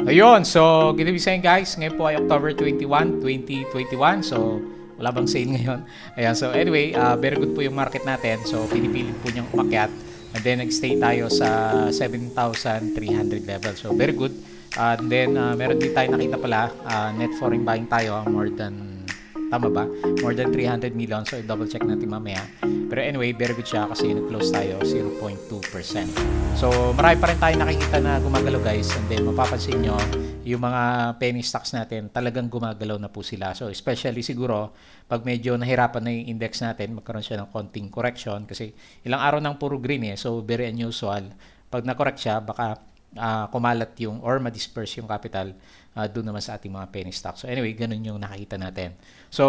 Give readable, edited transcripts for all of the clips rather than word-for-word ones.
Ayun, so good evening sa inyo guys. Ngayon po ay October 21, 2021. So wala bang sale ngayon? Ayan, so anyway, very good po yung market natin. So pinipilit po niyang umakyat. And then nag-stay tayo sa 7,300 level. So very good. And then meron din tayo nakita pala, net foreign buying tayo, more than, tama ba? More than 300 million. So i-double check natin mamaya. Pero anyway, very good siya kasi nag-close tayo 0.2%. So marami pa rin tayo nakikita na gumagalaw guys. And then mapapansin nyo, yung mga penny stocks natin talagang gumagalaw na po sila. So especially siguro pag medyo nahirapan na yung index natin, magkaroon siya ng konting correction kasi ilang araw nang puro green eh. So very unusual. Pag na-correct siya, baka kumalat yung or ma-disperse yung capital doon naman sa ating mga penny stocks. So anyway, ganun yung nakikita natin. So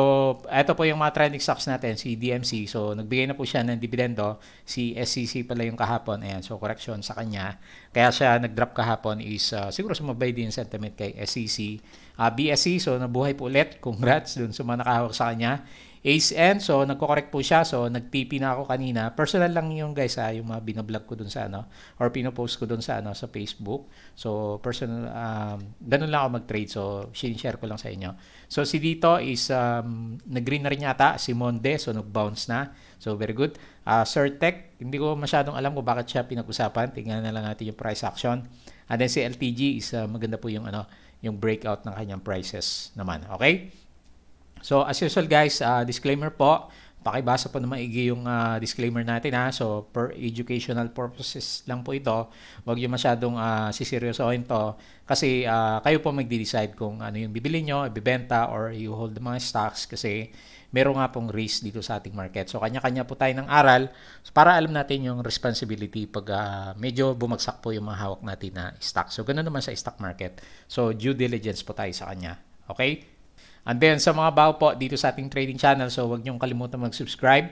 ito po yung mga trending stocks natin, si DMC. So nagbigay na po siya ng dividendo. Si SCC pala yung kahapon. Ayan, so correction sa kanya. Kaya siya nag-drop kahapon is siguro sumabay din sentiment kay SCC. BSC, so nabuhay po ulit. Congrats dun sa mga nakahawak sa kanya. ACE-N, so nagko-correct po siya. So nag-TP na ako kanina. Personal lang yung guys yung mga binablog ko dun sa or pinopost ko dun sa sa Facebook. So personal, ganun lang ako mag-trade. So share ko lang sa inyo. So si dito is nag-green na rin yata si Monde. So nag-bounce na. So very good. Certec, hindi ko masyadong alam kung bakit siya pinag-usapan. Tingnan na lang natin yung price action. And then si LTG is maganda po yung yung breakout ng kanyang prices naman. Okay? So as usual guys, disclaimer po, pakibasa po na maigi yung disclaimer natin So per educational purposes lang po ito. Huwag yung masyadong siseryosohin to kasi kayo po magde-decide kung ano yung bibili nyo, ibibenta or you hold the mga stocks kasi meron nga pong risk dito sa ating market. So kanya-kanya po tayo ng aral para alam natin yung responsibility pag medyo bumagsak po yung mga hawak natin na stock. So ganoon naman sa stock market. So due diligence po tayo sa kanya. Okay? And then sa mga bago po dito sa ating trading channel, so huwag niyong kalimutan mag-subscribe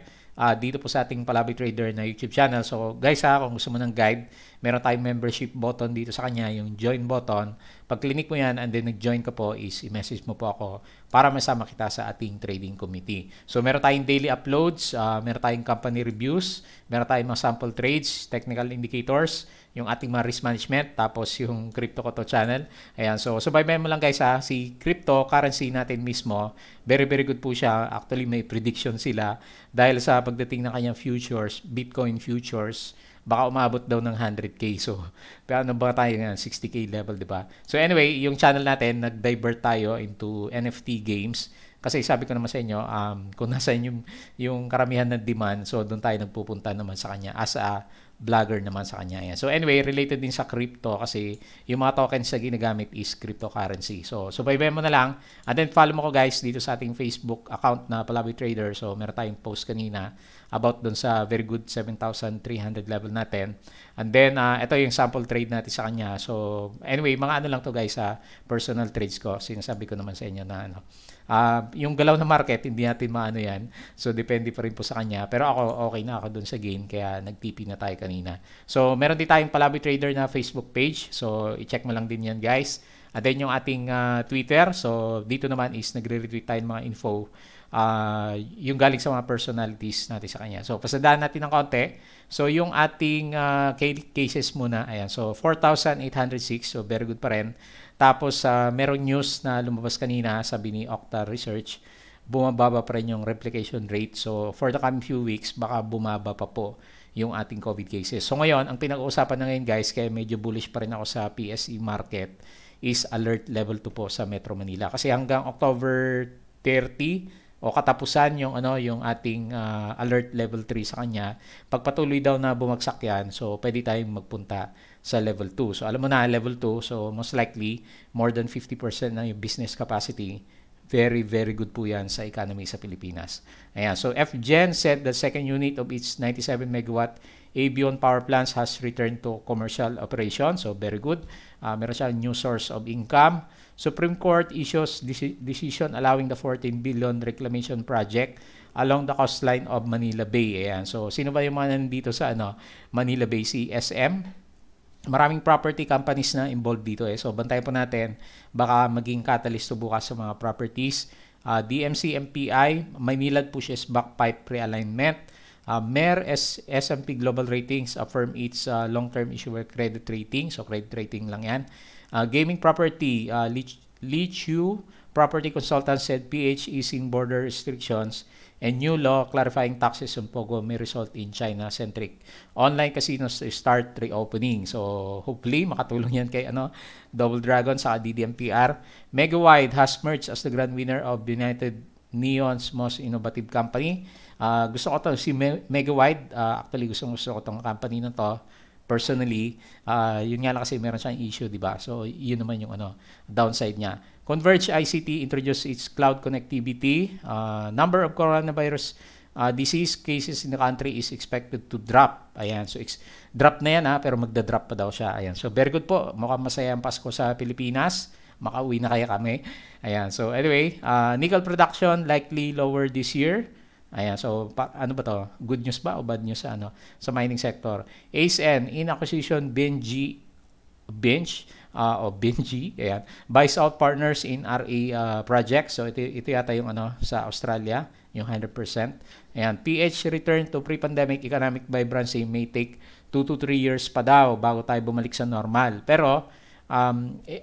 dito po sa ating Palaboy Trader na YouTube channel. So guys kung gusto mo ng guide, meron tayong membership button dito sa kanya, yung join button. Pag click mo yan and then nag-join ka po is i-message mo po ako para masama kita sa ating trading committee. So meron tayong daily uploads, meron tayong company reviews, meron tayong mga sample trades, technical indicators, yung ating mga risk management, tapos yung Crypto Koto channel. Ayan, so subaybayan mo lang guys si cryptocurrency natin mismo, very good po siya. Actually may prediction sila dahil sa pagdating ng kanyang futures, Bitcoin futures, baka umabot daw ng 100k. So, pero ano ba tayo ngayon? 60k level, di ba? So anyway, yung channel natin, nag-divert tayo into NFT games. Kasi sabi ko naman sa inyo, kung nasa yung karamihan ng demand, so doon tayo nagpupunta naman sa kanya as a vlogger naman sa kanya. Yan. So anyway, related din sa crypto kasi yung mga tokens na ginagamit is cryptocurrency. So subaybayan mo na lang. And then follow mo ko guys dito sa ating Facebook account na Palaboy Trader. So meron tayong post kanina about dun sa very good 7,300 level natin. And then ito yung sample trade natin sa kanya. So anyway, mga ano lang to guys personal trades ko. Sinasabi ko naman sa inyo na yung galaw na market, hindi natin maano yan. So, depende pa rin po sa kanya. Pero ako, okay na ako dun sa gain. Kaya, nag-TP na tayo kanina. So, meron din tayong Palaboy Trader na Facebook page. So, i-check mo lang din yan, guys. And then, yung ating Twitter. So, dito naman is nagre-retweet tayo ng mga info. Yung galing sa mga personalities natin sa kanya. So, pasandaan natin ng konti. So, yung ating cases muna. Ayan. So, 4,806. So, very good pa rin. Tapos, merong news na lumabas kanina, sabi ni Okta Research, bumababa pa rin yung replication rate. So, for the coming few weeks, baka bumaba pa po yung ating COVID cases. So, ngayon, ang pinag-uusapan na ngayon guys, kaya medyo bullish pa rin ako sa PSE market, is alert level 2 po sa Metro Manila. Kasi hanggang October 30, o katapusan yung ating alert level 3 sa kanya, pagpatuloy daw na bumagsak yan, so pwede tayong magpunta sa level 2. So alam mo na level 2, so most likely more than 50% ng yung business capacity. Very good po yan sa economy sa Pilipinas. Ayan, so FGen said the second unit of its 97 megawatt Avion power plants has returned to commercial operation. So very good. Meron siya new source of income. Supreme Court issues decision allowing the 14 billion reclamation project along the coastline of Manila Bay. Ayan. So sino ba yung mga nandito sa Manila Bay? Si SM. Maraming property companies na involved dito So bantayan po natin baka maging catalyst to bukas sa mga properties. DMC MPI, may nilad po siya backpipe realignment. MER S&P Global Ratings affirm its long-term issuer credit rating. So credit rating lang yan. Gaming property, Lee Chu Property Consultant said PH easing border restrictions and new law clarifying taxes on Pogo may result in China-centric online casinos start reopening. So hopefully makatulong yan kay Double Dragon sa DDMPR. Megawide has merged as the grand winner of United Neon's most innovative company. Gusto ko to si Megawide. Actually gusto ko tong company na to. Personally, yun nga lang kasi meron siyang issue, di ba? So, yun naman yung downside niya. Converge ICT introduced its cloud connectivity. Number of coronavirus disease cases in the country is expected to drop. Ayan, so drop na yan pero magda-drop pa daw siya. Ayan, so very good po. Mukhang masaya ang Pasko sa Pilipinas. Makauwi na kaya kami. Ayan, so anyway, nickel production likely lower this year. Ayan, so ano ba to? Good news ba o bad news sa sa mining sector? ASN in acquisition Benji ayan, buys out partners in RA project. So ito yata yung sa Australia, yung 100%. Ayan, PH return to pre-pandemic economic vibrancy may take 2 to 3 years pa daw bago tayo bumalik sa normal. Pero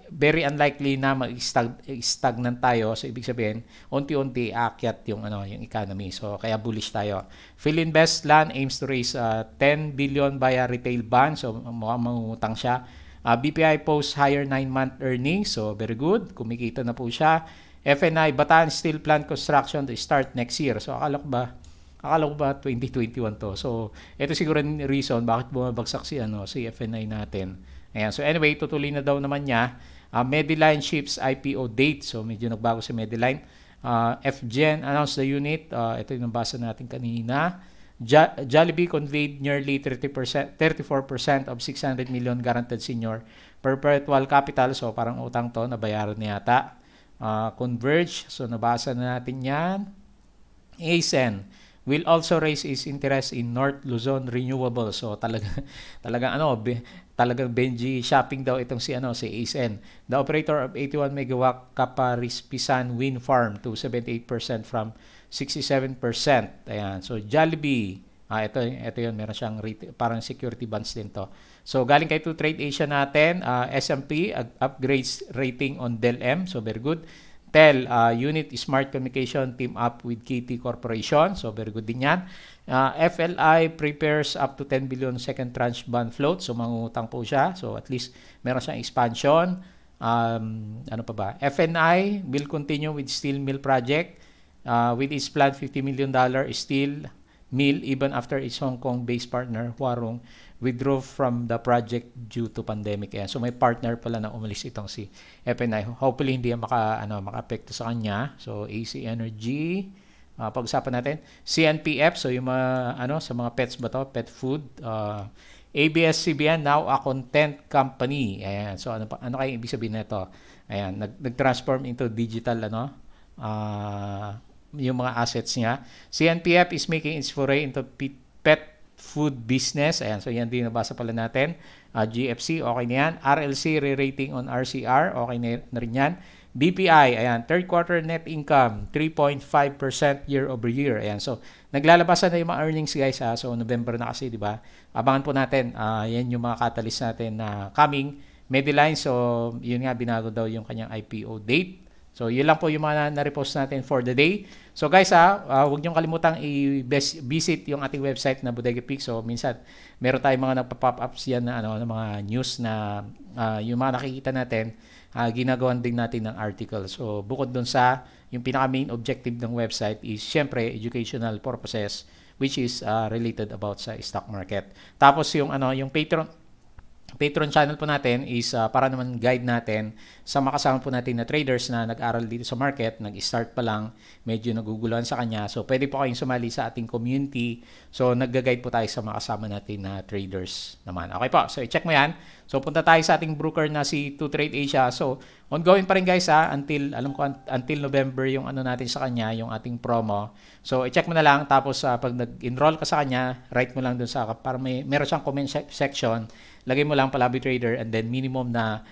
very unlikely na mag-stagnant tayo. So, ibig sabihin, unti-unti aakyat yung economy. So, kaya bullish tayo. Philinvest Land aims to raise 10 billion via retail bond. So, mukhang mangungutang siya. BPI posts higher 9-month earnings. So, very good. Kumikita na po siya. FNI, Bataan Steel Plant Construction to start next year. So, akala ko ba 2021 to. So, ito siguro yung reason bakit bumabagsak si FNI natin. Ayan. So anyway, tutuloy na daw naman niya. Medline ships IPO date. So medyo nagbago si Medline. FGen announced the unit. Ito yung nabasa natin kanina. Jollibee conveyed nearly 34% of 600 million guaranteed senior perpetual capital. So parang utang to, nabayaran na yata. Converge. So nabasa na natin yan. ASN will also raise its interest in North Luzon Renewable. So talagang Benji shopping daw itong si ASN. The operator of 81 megawatt Kaparispisan wind farm to 78% from 67%. Ayan. So Jollibee, ito yun, meron siyang parang security bonds din to. So galing kay Trade Asia natin, S&P upgrades rating on DELM. So very good. Tel, Unit Smart Communication team up with KT Corporation. So, very good din yan. FLI prepares up to 10 billion second tranche bond float. So, mangungutang po siya. So, at least meron siyang expansion. Ano pa ba? FNI will continue with steel mill project with its planned $50 million steel mill even after its Hong Kong-based partner, Huarong, withdrew from the project due to pandemic. Ayan. So may partner pala na umalis itong si FNI. Hopefully hindi yan maka-apekto sa kanya. So AC Energy, pag-usapan natin. CNPF, so yung mga sa mga pets ba to? Pet food. ABS-CBN now a content company. Ayan. So ano kaya ibig sabihin nito? Ayan, nag-transform into digital yung mga assets niya. CNPF is making its foray into pet food business. Ayan, so yan din nabasa pala natin. GFC, okay na yan. RLC, re-rating on RCR, okay na rin yan. BPI, ayan, third quarter net income, 3.5% year over year. Ayan, so naglalabasan na yung mga earnings guys. So November na kasi, di ba? Abangan po natin, yan yung mga catalyst natin na coming. Medline, so yun nga, binago daw yung kanyang IPO date. So, yun lang po yung mga na-repost natin for the day. So, guys, huwag niyong kalimutang i-visit yung ating website na Bodega Peak. So, minsan, meron tayong mga nagpa-pop-ups yan na mga news na yung mga nakikita natin, ginagawan din natin ng article. So, bukod dun sa, yung pinaka-main objective ng website is, syempre, educational purposes, which is related about sa stock market. Tapos, yung Patreon channel po natin is para naman guide natin sa makasama po natin na traders na nag-aral dito sa market, nag-start pa lang, medyo naguguluhan sa kanya. So, pwede po kayong sumali sa ating community. So, nag-guide po tayo sa makasama natin na traders naman. Okay po. So, i-check mo yan. So, punta tayo sa ating broker na si Trade Asia. So, ongoing pa rin guys until November yung natin sa kanya, yung ating promo. So, i-check mo na lang. Tapos, pag nag-enroll ka sa kanya, write mo lang dun para meron siyang comment section. Lagay mo lang Palabi Trader and then minimum na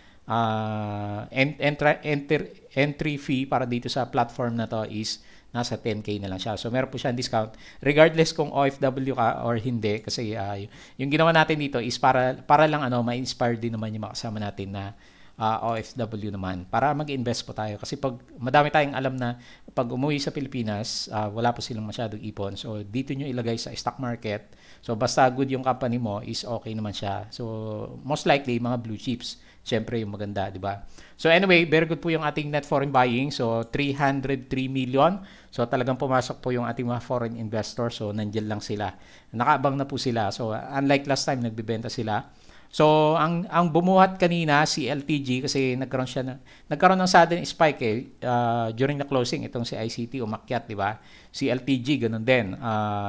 entry fee para dito sa platform na to is nasa 10K na lang siya. So meron po siyang discount regardless kung OFW ka or hindi kasi yung ginawa natin dito is para lang ma-inspire din naman yung makasama natin na OFW naman para mag-invest po tayo. Kasi pag madami tayong alam na pag umuwi sa Pilipinas, wala po silang masyadong ipon. So, dito nyo ilagay sa stock market. So, basta good yung company mo, is okay naman siya. So, most likely, mga blue chips. Siyempre, yung maganda, di ba? So, anyway, very good po yung ating net foreign buying. So, 303 million. So, talagang pumasok po yung ating mga foreign investors. So, nandyan lang sila. Nakaabang na po sila. So, unlike last time, nagbibenta sila. So, ang bumuhat kanina si LTG kasi nagkaroon ng sudden spike during the closing. Itong si ICT umakyat, di ba? Si LTG ganun din.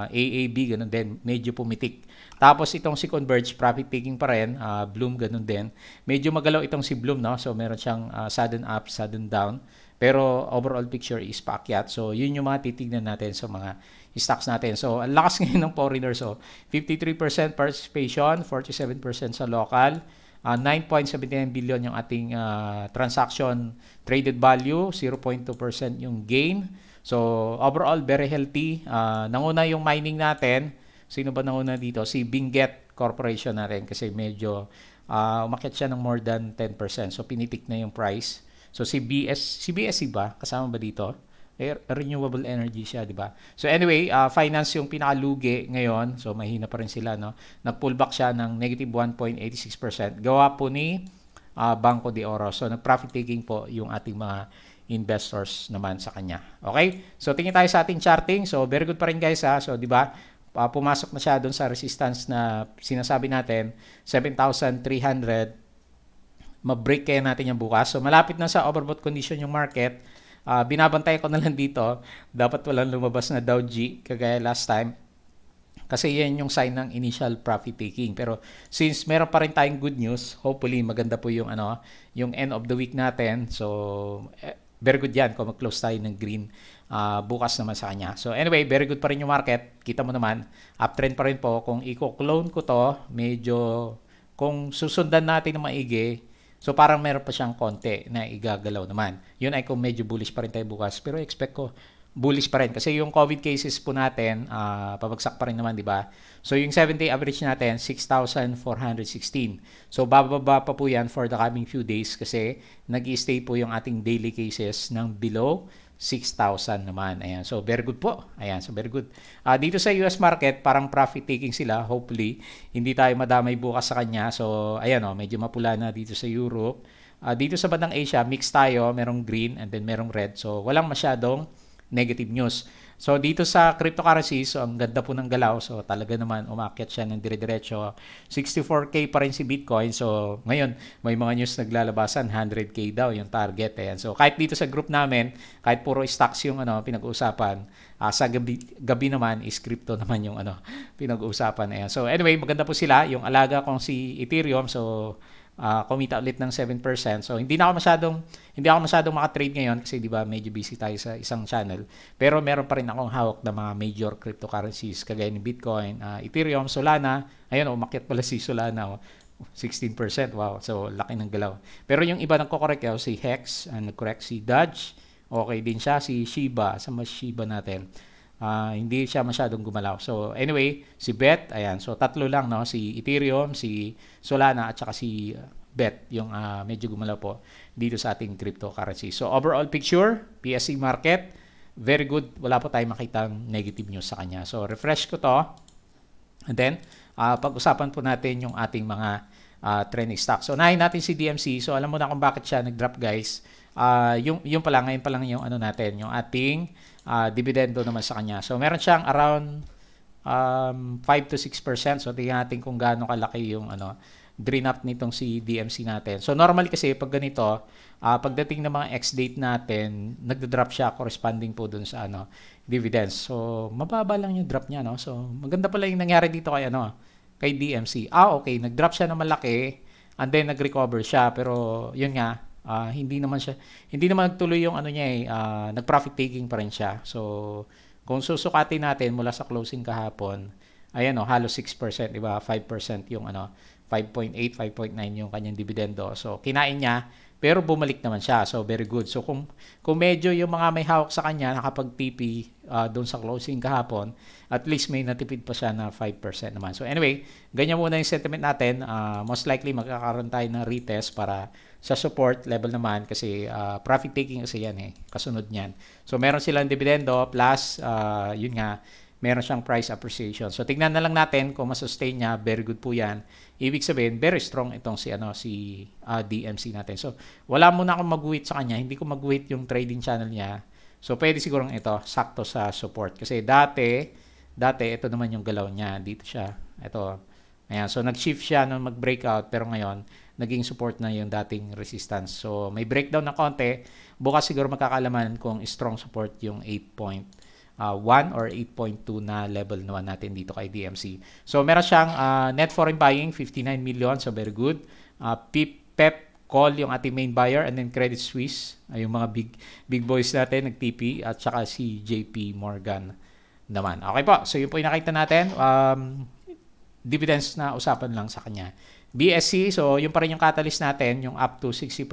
AAB ganun din, medyo pumitik. Tapos itong si Converge profit taking pa rin, Bloom ganun din. Medyo magalaw itong si Bloom, no? So meron siyang sudden up, sudden down. Pero overall picture is paakyat. So yun yung mga titignan natin sa mga stocks natin. So, ang lakas ngayon ng foreigners. So, 53% participation, 47% sa local, 9.79 billion yung ating transaction traded value, 0.2% yung gain. So, overall, very healthy. Nanguna yung mining natin. Sino ba nanguna dito? Si Benguet Corporation na rin kasi medyo umakyat siya ng more than 10%. So, pinitik na yung price. So, si BSC ba? Kasama ba dito? Renewable energy siya, di ba? So anyway, finance yung pinakalugi ngayon. So mahina pa rin sila, no? Nag-pullback siya ng negative 1.86%. Gawa po ni Banco de Oro. So nag-profit taking po yung ating mga investors naman sa kanya. Okay? So tingin tayo sa ating charting. So very good pa rin guys, ha? So di ba? Pumasok na siya doon sa resistance na sinasabi natin, 7,300. Ma-break kaya natin yung bukas. So malapit na sa overbought condition yung market. Binabantayan ko na lang dito, dapat walang lumabas na Dow G kagaya last time kasi yan yung sign ng initial profit taking. Pero since meron pa rin tayong good news, hopefully maganda po yung yung end of the week natin. So very good yan kung mag-close tayo ng green bukas naman sa kanya. So anyway, very good pa rin yung market. Kita mo naman, uptrend pa rin po. Kung i-clone ko to, medyo kung susundan natin ng maigi, so parang meron pa siyang konti na igagalaw naman. Yun ay kung medyo bullish pa rin tayo bukas. Pero expect ko bullish pa rin. Kasi yung COVID cases po natin, pabagsak pa rin naman, di ba? So yung 7-day average natin, 6,416. So bababa pa po yan for the coming few days kasi nag-i-stay po yung ating daily cases ng below 6,000 naman. Ayan. So, very good po. Ayan. So, very good. Dito sa US market, parang profit taking sila. Hopefully, hindi tayo madamay bukas sa kanya. So, ayan o. Medyo mapula na dito sa Europe. Dito sa bandang Asia, mix tayo. Merong green and then merong red. So, walang masyadong negative news. So, dito sa cryptocurrencies, so, ang ganda po ng galaw. So, talaga naman, umakyat siya ng dire-diretso. 64K pa rin si Bitcoin. So, ngayon, may mga news naglalabasan, 100K daw yung target. Ayan. So, kahit dito sa group namin, kahit puro stocks yung pinag-uusapan, sa gabi naman is crypto naman yung pinag-uusapan. Ayan. So, anyway, maganda po sila. Yung alaga kong si Ethereum, so, kumita ulit ng 7%. So hindi ako masyadong maka-trade ngayon kasi 'di ba medyo busy tayo sa isang channel. Pero meron pa rin akong hawak na mga major cryptocurrencies kagaya ni Bitcoin, Ethereum, Solana. Ayun, umakyat pala si Solana, 16%. Wow. So laki ng galaw. Pero yung iba nagko-correct si Hex, nag-correct si Dodge. Okay din siya, si Shiba, sa Shiba natin. Hindi siya masyadong gumalaw. So anyway, si BET, ayan. So tatlo lang, no, si Ethereum, si Solana at saka si BET yung medyo gumalaw po dito sa ating cryptocurrency. So overall picture, PSE market, very good. Wala po tayong makitang negative news sa kanya. So refresh ko to. And then pag-usapan po natin yung ating mga trending stock. So unahin natin si DMC. So alam mo na kung bakit siya nag-drop, guys. Yung pala, ngayon pa lang yung natin, yung ating dividendo naman sa kanya. So meron siyang around 5 to 6%. So tingnan natin kung gaano kalaki yung drain up nitong si DMC natin. So normally kasi pag ganito, pagdating ng mga ex-date natin, nagda-drop siya corresponding po dun sa dividends. So mababa lang yung drop niya, no? So maganda pala yung nangyari dito kay DMC. Okay, nag-drop siya na malaki and then nag-recover siya, pero yun nga, hindi naman nagtuloy yung niya nag-profit taking pa rin siya. So kung susukatin natin mula sa closing kahapon, ayan halos 6%, di ba? 5% yung 5.8, 5.9 yung kanyang dividendo. So kinain niya, pero bumalik naman siya. So very good. So kung medyo yung mga may hawak sa kanya nakapag-TP doon sa closing kahapon, at least may natipid pa siya na 5% naman. So anyway, ganyan muna yung sentiment natin. Most likely magkakaroon tayo ng retest para sa support level naman kasi profit taking kasi yan kasunod niyan. So meron silang dividendo plus yun nga, meron siyang price appreciation. So tingnan na lang natin kung ma-sustain niya, very good po yan. Ibig sabihin, very strong itong si DMC natin. So wala muna akong mag-wait sa kanya, hindi ko mag-wait yung trading channel niya. So pwede sigurong ito, sakto sa support. Kasi dati ito naman yung galaw niya, dito siya. Ito. Ayan, so nag-shift siya nung mag-breakout pero ngayon naging support na yung dating resistance. So may breakdown na konti. Bukas siguro magkakalaman kung strong support yung 8.1 or 8.2 na level naman natin dito kay DMC. So meron siyang net foreign buying 59 million, so very good. PEP call yung ating main buyer and then Credit Suisse, yung mga big boys natin nag-TP at saka si JP Morgan naman. Okay po. So yun po yung nakita natin. Dividends na usapan lang sa kanya. BSC, so yun pa rin yung catalyst natin, yung up to 60%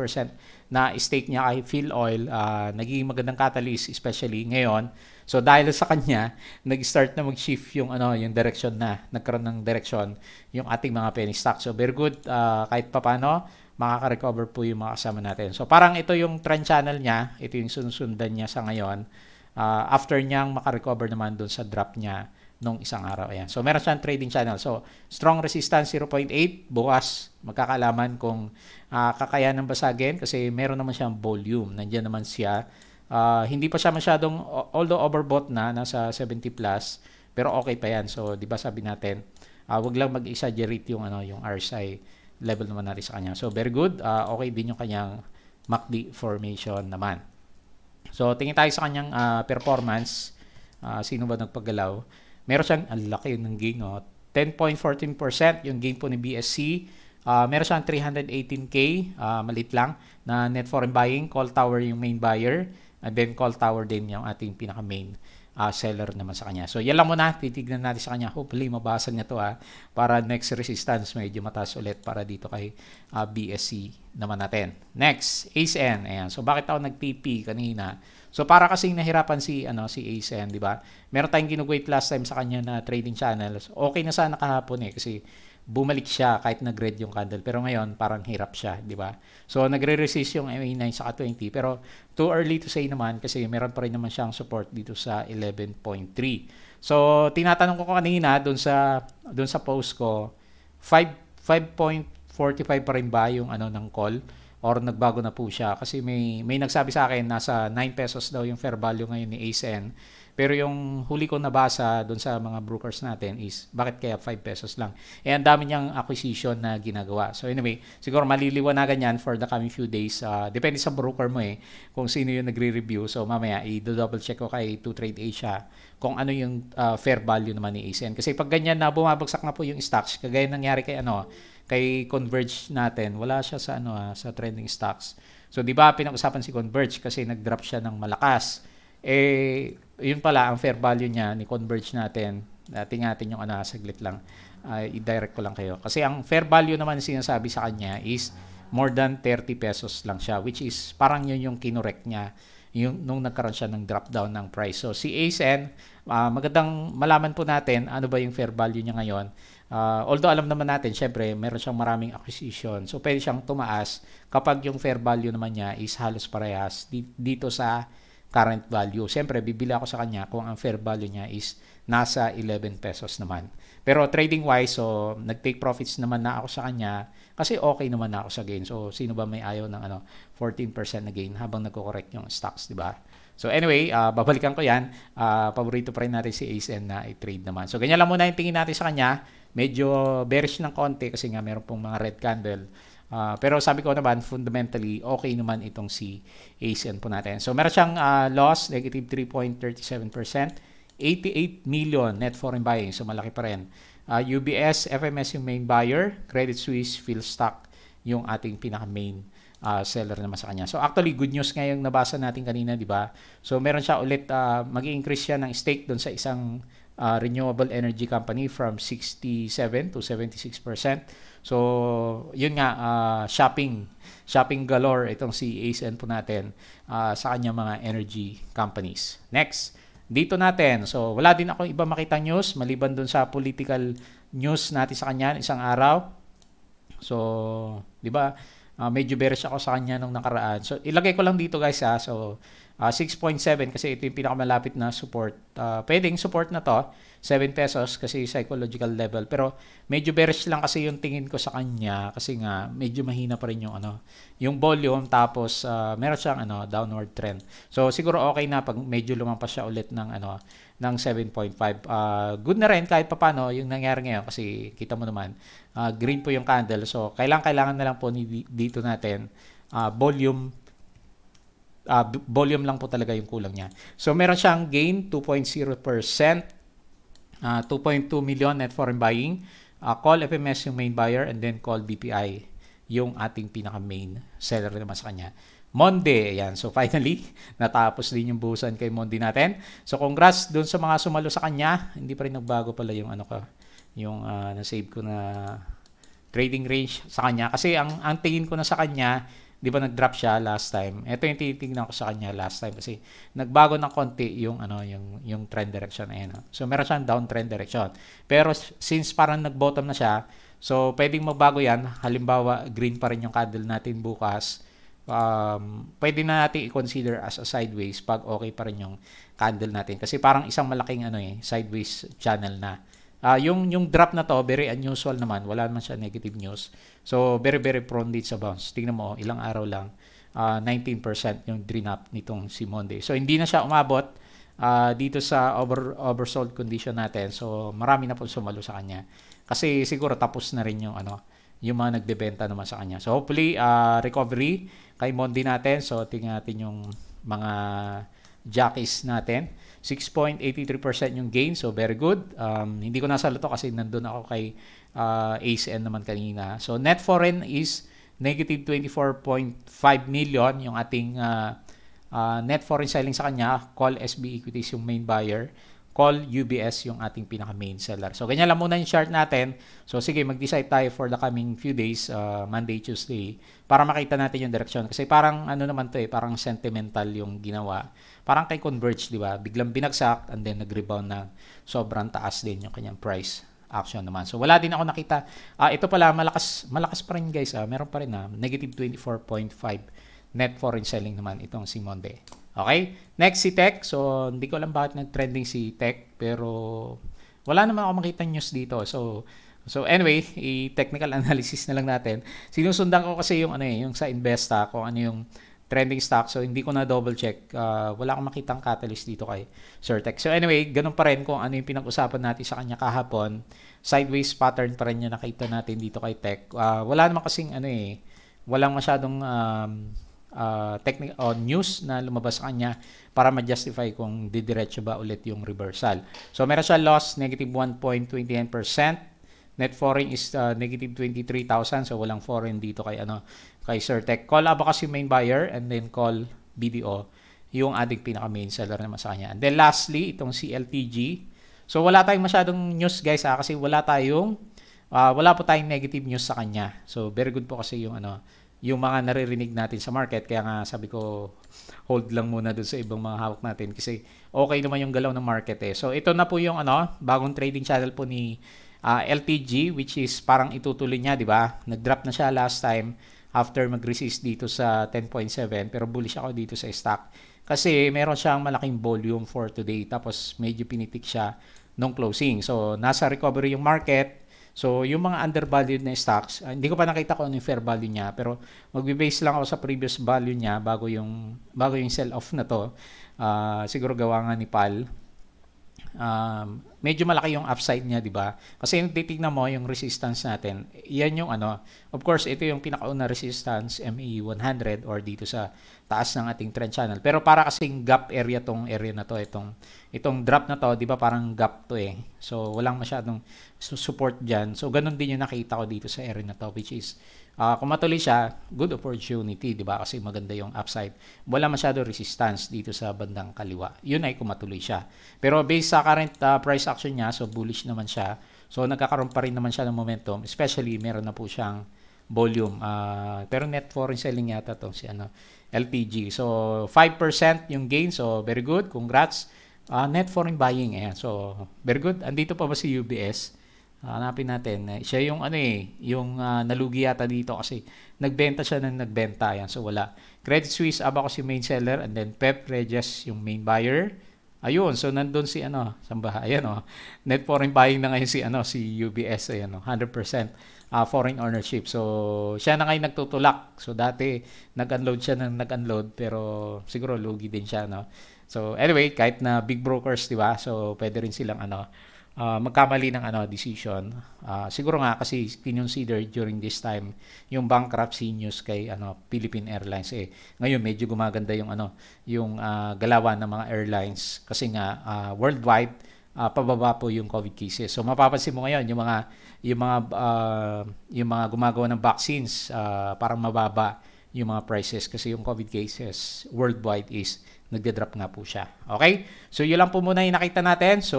na stake niya kay Phil Oil, naging magandang catalyst especially ngayon. So dahil sa kanya, nag-start na mag-shift yung yung direction na, nagkaroon ng direction yung ating mga penny stock. So very good, kahit papaano makaka-recover po yung mga kasama natin. So parang ito yung trend channel niya, ito yung susundan niya sa ngayon. After niyang maka-recover naman dun sa drop niya nung isang araw. Ayan. So, meron siyang trading channel. So, strong resistance 0.8. Bukas, magkakalaman kung kakayanan basagin kasi meron naman siyang volume. Nandiyan naman siya. Hindi pa siya masyadong, although overbought na, nasa 70 plus, pero okay pa yan. So, di ba sabi natin, wag lang mag-exaggerate yung, yung RSI level naman natin sa kanya. So, very good. Okay din yung kanyang MACD formation naman. So, tingin tayo sa kanyang performance. Sino ba nagpaggalaw? Meron siyang, ang laki ng gain, 10.14% yung gain po ni BSC. Meron siyang 318K, malit lang, na net foreign buying. Call Tower yung main buyer. And then Call Tower din yung ating pinaka-main seller naman sa kanya. So, yan lang muna. Titignan natin sa kanya. Hopefully, mabasag niya to para next resistance medyo mataas ulit para dito kay BSC naman natin. Next, ACEN. Ayan. So, bakit ako nag-TP kanina? So para kasing nahirapan si ACEN, di ba? Meron tayong ginugwait last time sa kanya na trading channels. Okay na sana kahapon kasi bumalik siya kahit nag-red yung candle. Pero ngayon parang hirap siya, di ba? So nagre-resist yung MA9 sa 20 pero too early to say naman kasi meron pa rin naman siyang support dito sa 11.3. So tinatanong ko kanina doon sa post ko, 5.45 pa rin ba yung ng call? Or nagbago na po siya kasi may nagsabi sa akin nasa 9 pesos daw yung fair value ngayon ni ACEN. Pero yung huli ko nabasa doon sa mga brokers natin is bakit kaya 5 pesos lang. Ang dami niyang acquisition na ginagawa. So anyway, siguro maliliwanagan yan for the coming few days. Depende sa broker mo kung sino yung nagre-review. So mamaya i-double check ko kay 2Trade Asia kung ano yung fair value naman ni ACEN. Kasi pag ganyan na bumabagsak na po yung stocks, kagaya nangyari kay Converge natin, wala siya sa sa trending stocks. So 'di ba pinag-usapan si Converge kasi nag-drop siya ng malakas. Yun pala ang fair value niya ni Converge natin. Tingnan natin yung saglit lang. I-direct ko lang kayo. Kasi ang fair value naman na sinasabi sa kanya is more than 30 pesos lang siya, which is parang yun yung kinorek niya nung nagkaroon siya ng drop down ng price. So si ACEN, magandang malaman po natin ano ba yung fair value niya ngayon. Although alam naman natin, syempre, meron siyang maraming acquisition. So, pwede siyang tumaas kapag yung fair value naman niya is halos parehas dito sa current value. Syempre, bibili ako sa kanya kung ang fair value niya is nasa 11 pesos naman. Pero trading-wise, so, nag-take profits naman na ako sa kanya kasi okay naman na ako sa gain. So, sino ba may ayaw ng 14% na gain habang nagko-correct yung stocks, di ba? So anyway, babalikan ko yan. Paborito pa rin natin si ACEN na i-trade naman. So ganyan lang muna yung tingin natin sa kanya. Medyo bearish ng konti kasi nga meron pong mga red candle. Pero sabi ko naman, fundamentally, okay naman itong si ACEN po natin. So meron siyang loss, negative 3.37%. 88 million net foreign buying. So malaki pa rin. UBS, FMS yung main buyer. Credit Suisse, Philstock yung ating pinaka-main seller naman sa kanya. So actually good news ngayong nabasa natin kanina, di ba? So meron siya ulit mag-increase siya ng stake doon sa isang renewable energy company from 67 to 76%. So yun nga, shopping galore itong si ACEN po natin sa kanya mga energy companies. Next, dito natin. So wala din ako iba makita news maliban doon sa political news natin sa kanya isang araw. So, di ba? medyo bearish ako sa kanya nung nakaraan. So ilagay ko lang dito guys So 6.7 kasi ito yung pinakamalapit na support. Pwedeng support na to, 7 pesos kasi psychological level. Pero medyo bearish lang kasi yung tingin ko sa kanya kasi nga medyo mahina pa rin yung yung volume tapos meron siyang downward trend. So siguro okay na pag medyo lumampas siya ulit ng ng 7.5. Good na rin kahit papaano yung nangyari ngayon kasi kita mo naman green po yung candle. So kailangan na lang po dito natin volume lang po talaga yung kulang niya. So meron siyang gain 2.0%, 2.2 million net foreign buying, call FMS yung main buyer, and then call BPI yung ating pinaka main seller naman sa kanya. Monde, ayan. So finally, natapos din yung buhusan kay Monde natin. So congrats dun sa mga sumalo sa kanya. Hindi pa rin nagbago pala yung yung na-save ko na trading range sa kanya. Kasi ang tingin ko na sa kanya, di ba nag-drop siya last time? Ito yung titingnan ko sa kanya last time kasi nagbago ng konti yung yung trend direction ayan. So meron siyang downtrend direction. Pero since parang nag-bottom na siya, so pwedeng magbago 'yan. Halimbawa, green pa rin yung candle natin bukas. Pwede na natin i-consider as a sideways pag okay pa rin yung candle natin kasi parang isang malaking sideways channel na. Yung drop na to, very unusual naman. Wala naman siya negative news. So, very, very prone dito sa bounce. Tingnan mo, ilang araw lang. 19% yung drop nitong si Monde. So, hindi na siya umabot dito sa oversold condition natin. So, marami na po sumalo sa kanya. Kasi siguro tapos na rin yung yung mga nagbebenta naman sa kanya. So, hopefully, recovery kay Monde natin. So, tingnan natin yung mga jockeys natin. 6.83% yung gain. So, very good. Hindi ko nasalo to kasi nandun ako kay ACN naman kanina. So, net foreign is negative 24.5 million yung ating net foreign selling sa kanya. Call SB Equities yung main buyer. Call UBS yung ating pinaka main seller. So, ganyan lang muna yung chart natin. So, sige, mag-decide tayo for the coming few days, Monday, Tuesday, para makita natin yung direction. Kasi parang naman to parang sentimental yung ginawa. Parang kay Converge, di ba? Biglang binagsak and then nag-rebound na sobrang taas din yung kanyang price action naman. So, wala din ako nakita. Ito pala, malakas pa rin guys. Meron pa rin negative 24.5 net foreign selling naman itong si Monde. Okay? Next si Tech. So, hindi ko alam bakit nag-trending si Tech. Pero, wala naman ako makita news dito. So anyway, i-technical analysis na lang natin. Sinusundan ko kasi yung yung sa Investa, kung ano yung trending stock. So, hindi ko na double check. Wala akong makitang catalyst dito kay Sir Tech. So, anyway, ganun pa rin kung ano yung pinag-usapan natin sa kanya kahapon. Sideways pattern pa rin yung nakita natin dito kay Tech. Wala naman kasing walang masyadong technical news na lumabas sa kanya para ma-justify kung didiretso ba ulit yung reversal. So, meron siya loss, negative 1.29%. Net foreign is negative 23,000. So, walang foreign dito kay Sir Tech. Call Abacus yung main buyer and then call BDO yung ating pinaka main seller naman sa kanya. And then lastly, itong si LTG. So, wala tayong masyadong news guys kasi wala po tayong negative news sa kanya. So, very good po kasi yung yung mga naririnig natin sa market. Kaya nga sabi ko, hold lang muna dun sa ibang mga hawak natin kasi okay naman yung galaw ng market So, ito na po yung bagong trading channel po ni LTG, which is parang itutuloy niya, di ba? Nag-drop na siya last time after mag-resist dito sa 10.7 pero bullish ako dito sa stock kasi meron siyang malaking volume for today tapos medyo pinitik siya nung closing. So, nasa recovery yung market. So, yung mga undervalued na stocks, hindi ko pa nakita kung ano yung fair value niya pero magbe-base lang ako sa previous value niya bago yung sell-off na to. Siguro gawa nga ni Pal. Medyo malaki yung upside niya, di ba? Kasi yung titignan mo yung resistance natin, yan yung of course, ito yung pinakauna resistance, MA 100 or dito sa taas ng ating trend channel. Pero para kasing gap area tong area na to, itong drop na to, di ba parang gap to So, walang masyadong support dyan. So, ganun din yung nakita ko dito sa area na to, which is kung matuloy siya, good opportunity, di ba? Kasi maganda yung upside. Wala masyado resistance dito sa bandang kaliwa. Yun ay kung matuloy siya. Pero based sa current price action niya, so bullish naman siya. So nagkakaroon pa rin naman siya ng momentum. Especially, meron na po siyang volume. Pero net foreign selling yata to si LTG. So 5% yung gain. So very good. Congrats. Net foreign buying. So very good. Andito pa ba si UBS? Hanapin natin. Siya yung ano yung nalugi yata dito kasi nagbenta siya ng nagbenta. Ayan, so wala. Credit Suisse, Abacus yung main seller, and then Pep Regis yung main buyer. Ayun, so nandun si Sambaha. Ayan net foreign buying na ngayon si UBS, ayan 100% foreign ownership. So siya na ngayon nagtutulak. So dati nag-unload siya ng nag-unload pero siguro lugi din siya, no. So anyway, kahit na big brokers, 'di ba? So pwede rin silang magkamali ng decision. Siguro nga kasi kinonsider during this time yung bankruptcy news kay Philippine Airlines ngayon medyo gumaganda yung galawan ng mga airlines kasi nga worldwide pababa po yung COVID cases. So mapapansin mo ngayon yung mga gumagawa ng vaccines parang mababa yung mga prices kasi yung COVID cases worldwide is nagde-drop nga po siya. Okay? So, yun lang po muna yung nakita natin. So,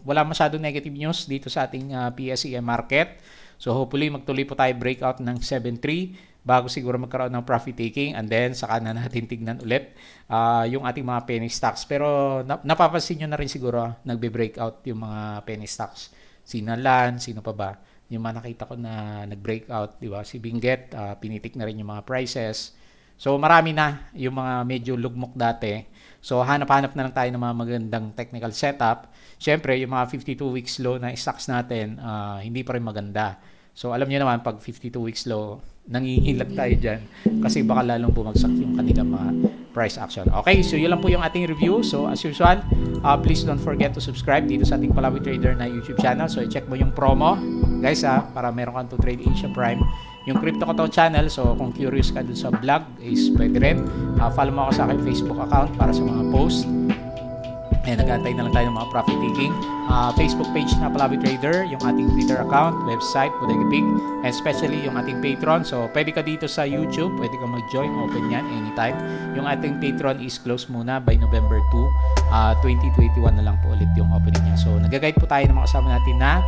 wala masyadong negative news dito sa ating PSEM market. So, hopefully, magtuloy po tayo breakout ng 7.3 bago siguro magkaroon ng profit taking and then saka na natin tignan ulit yung ating mga penny stocks. Pero, napapansin nyo na rin siguro nagbe-breakout yung mga penny stocks. Sinalan, sino pa ba? Yung mga nakita ko na nag-breakout, di ba? Si Benguet, pinitik na rin yung mga prices. So, marami na yung mga medyo lugmok dati. So, hanap-hanap na lang tayo ng mga magandang technical setup. Siyempre, yung mga 52 weeks low na stocks natin, hindi pa rin maganda. So, alam niyo naman, pag 52 weeks low, nangihilag tayo dyan kasi baka lalong bumagsak yung kanilang mga price action. Okay, so yun lang po yung ating review. So, as usual, please don't forget to subscribe dito sa ating Palawi Trader na YouTube channel. So, i-check mo yung promo, guys, para meron kang to trade Asia Prime. Yung Crypto Koto channel, so kung curious ka dun sa vlog, is pwede rin. Follow mo ako sa aking Facebook account para sa mga posts. Nag-aantay na lang tayo ng mga profit taking. Facebook page na Palawi Trader, yung ating Twitter account, website, Bodega Pig, and especially yung ating Patreon. So, pwede ka dito sa YouTube, pwede ka mag-join, open yan anytime. Yung ating Patreon is closed muna by November 2, 2021 na lang po ulit yung opening niya. So, nag-guide po tayo ng mga kasama natin na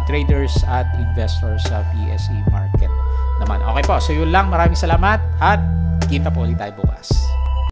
traders at investors sa PSE market naman. Okay po, so yun lang. Maraming salamat at kita po ulit tayo bukas.